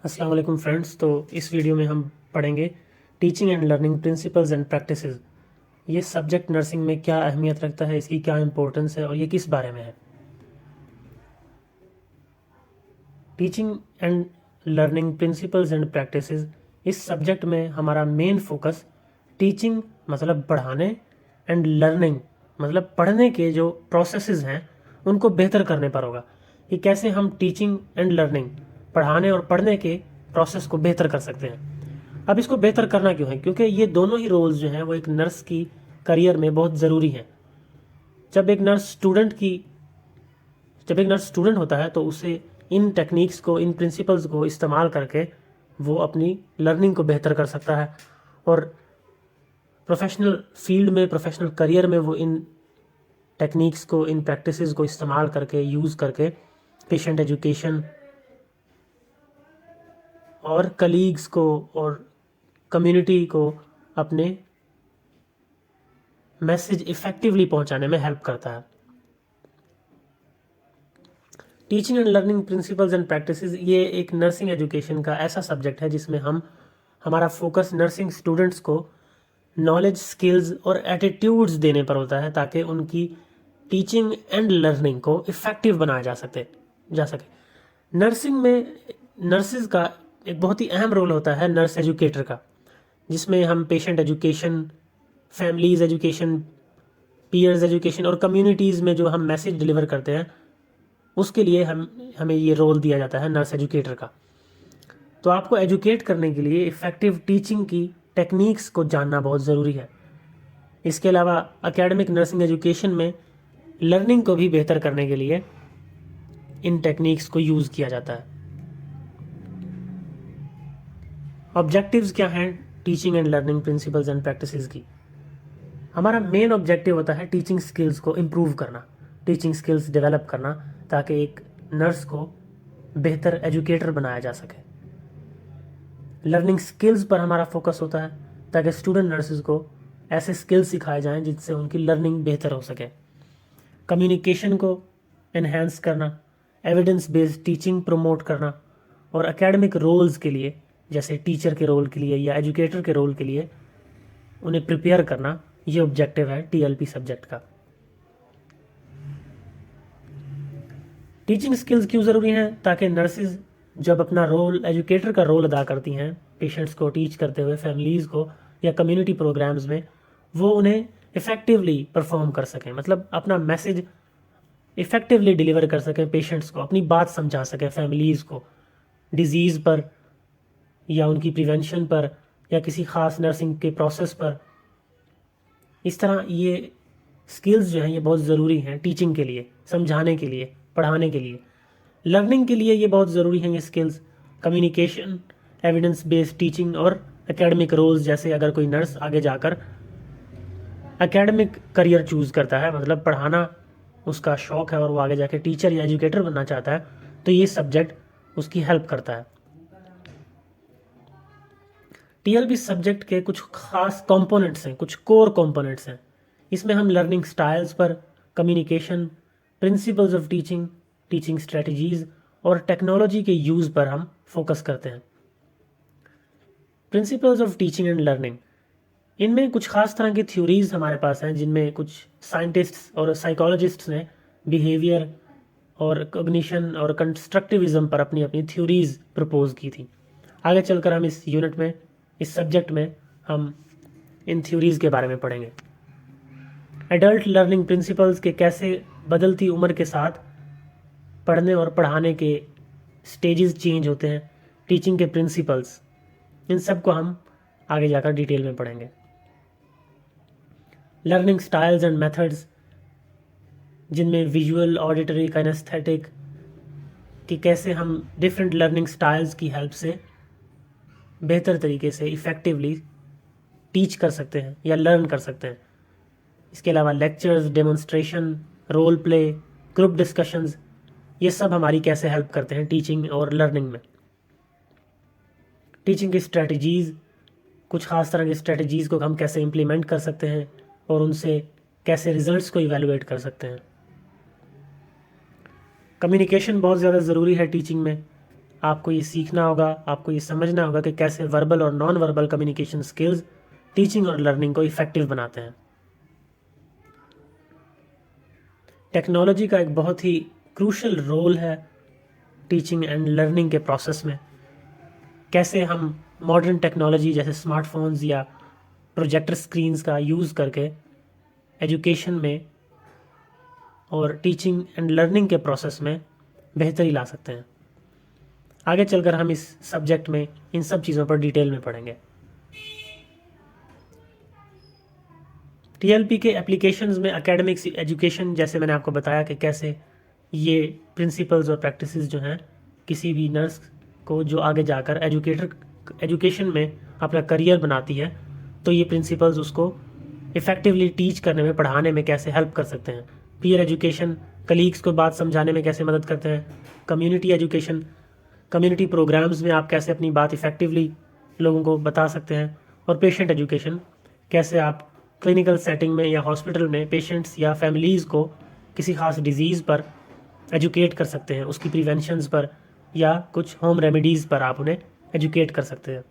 अस्सलाम वालेकुम फ्रेंड्स। तो इस वीडियो में हम पढ़ेंगे teaching and learning principles and practices. ये सब्जेक्ट नर्सिंग में क्या अहमियत रखता है, इसकी क्या इंपॉर्टेंस है और ये किस बारे में है। Teaching and learning principles and practices, इस सब्जेक्ट में हमारा मेन फोकस टीचिंग मतलब पढ़ाने एंड लर्निंग मतलब पढ़ने के जो प्रोसेसेस हैं उनको बेहतर करने पर होगा कि कैसे हम टीचिंग एंड लर्निंग पढ़ाने और पढ़ने के प्रोसेस को बेहतर कर सकते हैं। अब इसको बेहतर करना क्यों है, क्योंकि ये दोनों ही रोल्स जो हैं वो एक नर्स की करियर में बहुत ज़रूरी हैं। जब एक नर्स स्टूडेंट की जब एक नर्स स्टूडेंट होता है तो उसे इन टेक्निक्स को, इन प्रिंसिपल्स को इस्तेमाल करके वो अपनी लर्निंग को बेहतर कर सकता है और प्रोफेशनल फील्ड में, प्रोफेशनल करियर में वो इन टेक्निक्स को, इन प्रैक्टिसेस को इस्तेमाल करके, यूज़ करके पेशेंट एजुकेशन और कलीग्स को और कम्युनिटी को अपने मैसेज इफ़ेक्टिवली पहुंचाने में हेल्प करता है। Teaching and learning principles and practices ये एक नर्सिंग एजुकेशन का ऐसा सब्जेक्ट है जिसमें हमारा फोकस नर्सिंग स्टूडेंट्स को नॉलेज, स्किल्स और एटीट्यूड्स देने पर होता है ताकि उनकी टीचिंग एंड लर्निंग को इफ़ेक्टिव बनाया जा सके। नर्सिंग में नर्सिस का एक बहुत ही अहम रोल होता है नर्स एजुकेटर का, जिसमें हम patient education, families education, peers education और कम्युनिटीज़ में जो हम मैसेज डिलीवर करते हैं उसके लिए हमें ये रोल दिया जाता है नर्स एजुकेटर का। तो आपको एजुकेट करने के लिए इफ़ेक्टिव टीचिंग की टेक्निक्स को जानना बहुत ज़रूरी है। इसके अलावा एकेडमिक नर्सिंग एजुकेशन में लर्निंग को भी बेहतर करने के लिए इन टेक्निक्स को यूज़ किया जाता है। ऑब्जेक्टिव्स क्या हैं teaching and learning principles and practices की? हमारा मेन ऑब्जेक्टिव होता है टीचिंग स्किल्स को इम्प्रूव करना, टीचिंग स्किल्स डेवलप करना, ताकि एक नर्स को बेहतर एजुकेटर बनाया जा सके। लर्निंग स्किल्स पर हमारा फोकस होता है ताकि स्टूडेंट नर्सेज को ऐसे स्किल्स सिखाए जाएं जिससे उनकी लर्निंग बेहतर हो सके। कम्युनिकेशन को एनहेंस करना, एविडेंस बेस्ड टीचिंग प्रमोट करना और एकेडमिक रोल्स के लिए, जैसे टीचर के रोल के लिए या एजुकेटर के रोल के लिए उन्हें प्रिपेयर करना, ये ऑब्जेक्टिव है टीएलपी सब्जेक्ट का। टीचिंग स्किल्स क्यों ज़रूरी हैं? ताकि नर्सेज जब अपना रोल, एजुकेटर का रोल अदा करती हैं पेशेंट्स को टीच करते हुए, फैमिलीज़ को या कम्युनिटी प्रोग्राम्स में, वो उन्हें इफ़ेक्टिवली परफॉर्म कर सकें, मतलब अपना मैसेज इफ़ेक्टिवली डिलीवर कर सकें पेशेंट्स को, अपनी बात समझा सकें फैमिलीज़ को डिज़ीज़ पर या उनकी प्रिवेंशन पर या किसी ख़ास नर्सिंग के प्रोसेस पर। इस तरह ये स्किल्स जो हैं ये बहुत ज़रूरी हैं टीचिंग के लिए, समझाने के लिए, पढ़ाने के लिए। लर्निंग के लिए ये बहुत ज़रूरी हैं ये skills, communication, evidence based teaching और एकेडमिक रोल्स। जैसे अगर कोई नर्स आगे जाकर एकेडमिक करियर चूज़ करता है, मतलब पढ़ाना उसका शौक़ है और वो आगे जाके टीचर या एजुकेटर बनना चाहता है, तो ये सब्जेक्ट उसकी हेल्प करता है। टीएलबी सब्जेक्ट के कुछ खास कंपोनेंट्स हैं, कुछ कोर कंपोनेंट्स हैं। इसमें हम लर्निंग स्टाइल्स पर, communication, principles of teaching, teaching strategies और टेक्नोलॉजी के यूज़ पर हम फोकस करते हैं। Principles of teaching and learning, इनमें कुछ खास तरह की थ्योरीज हमारे पास हैं जिनमें कुछ साइंटिस्ट्स और साइकोलॉजिस्ट्स ने बिहेवियर और कॉग्निशन और कंस्ट्रक्टिविज्म पर अपनी अपनी थ्योरीज प्रपोज की थी। आगे चलकर हम इस यूनिट में, इस सब्जेक्ट में हम इन थ्योरीज के बारे में पढ़ेंगे। एडल्ट लर्निंग प्रिंसिपल्स के कैसे बदलती उम्र के साथ पढ़ने और पढ़ाने के स्टेजेस चेंज होते हैं, टीचिंग के प्रिंसिपल्स, इन सब को हम आगे जाकर डिटेल में पढ़ेंगे। लर्निंग स्टाइल्स एंड मेथड्स, जिनमें विजुअल, ऑडिटरी, काइनेस्थेटिक कि कैसे हम डिफरेंट लर्निंग स्टाइल्स की हेल्प से बेहतर तरीके से इफ़ेक्टिवली टीच कर सकते हैं या लर्न कर सकते हैं। इसके अलावा lectures, demonstration, role play, group discussions, ये सब हमारी कैसे हेल्प करते हैं टीचिंग और लर्निंग में। टीचिंग की स्ट्रेटजीज़, कुछ ख़ास तरह की स्ट्रेटजीज़ को हम कैसे इम्प्लीमेंट कर सकते हैं और उनसे कैसे रिजल्ट्स को इवेलुएट कर सकते हैं। कम्युनिकेशन बहुत ज़्यादा ज़रूरी है टीचिंग में। आपको ये सीखना होगा, आपको ये समझना होगा कि कैसे वर्बल और non verbal communication skills teaching और लर्निंग को इफ़ेक्टिव बनाते हैं। टेक्नोलॉजी का एक बहुत ही क्रूशल रोल है टीचिंग एंड लर्निंग के प्रोसेस में। कैसे हम मॉडर्न टेक्नोलॉजी जैसे स्मार्टफोन्स या प्रोजेक्टर स्क्रीन्स का यूज़ करके एजुकेशन में और टीचिंग एंड लर्निंग के प्रोसेस में बेहतरी ला सकते हैं। आगे चलकर हम इस सब्जेक्ट में इन सब चीज़ों पर डिटेल में पढ़ेंगे। टीएलपी के एप्लीकेशंस में एकेडमिक्स एजुकेशन, जैसे मैंने आपको बताया कि कैसे ये प्रिंसिपल्स और प्रैक्टिसेस जो हैं किसी भी नर्स को जो आगे जाकर एजुकेशन में अपना करियर बनाती है, तो ये प्रिंसिपल्स उसको इफ़ेक्टिवली टीच करने में, पढ़ाने में कैसे हेल्प कर सकते हैं। पीयर एजुकेशन, कलीग्स को बात समझाने में कैसे मदद करते हैं। कम्युनिटी एजुकेशन, कम्युनिटी प्रोग्राम्स में आप कैसे अपनी बात इफ़ेक्टिवली लोगों को बता सकते हैं। और पेशेंट एजुकेशन, कैसे आप क्लिनिकल सेटिंग में या हॉस्पिटल में पेशेंट्स या फैमिलीज़ को किसी ख़ास डिजीज़ पर एजुकेट कर सकते हैं, उसकी प्रिवेंशंस पर या कुछ होम रेमेडीज़ पर आप उन्हें एजुकेट कर सकते हैं।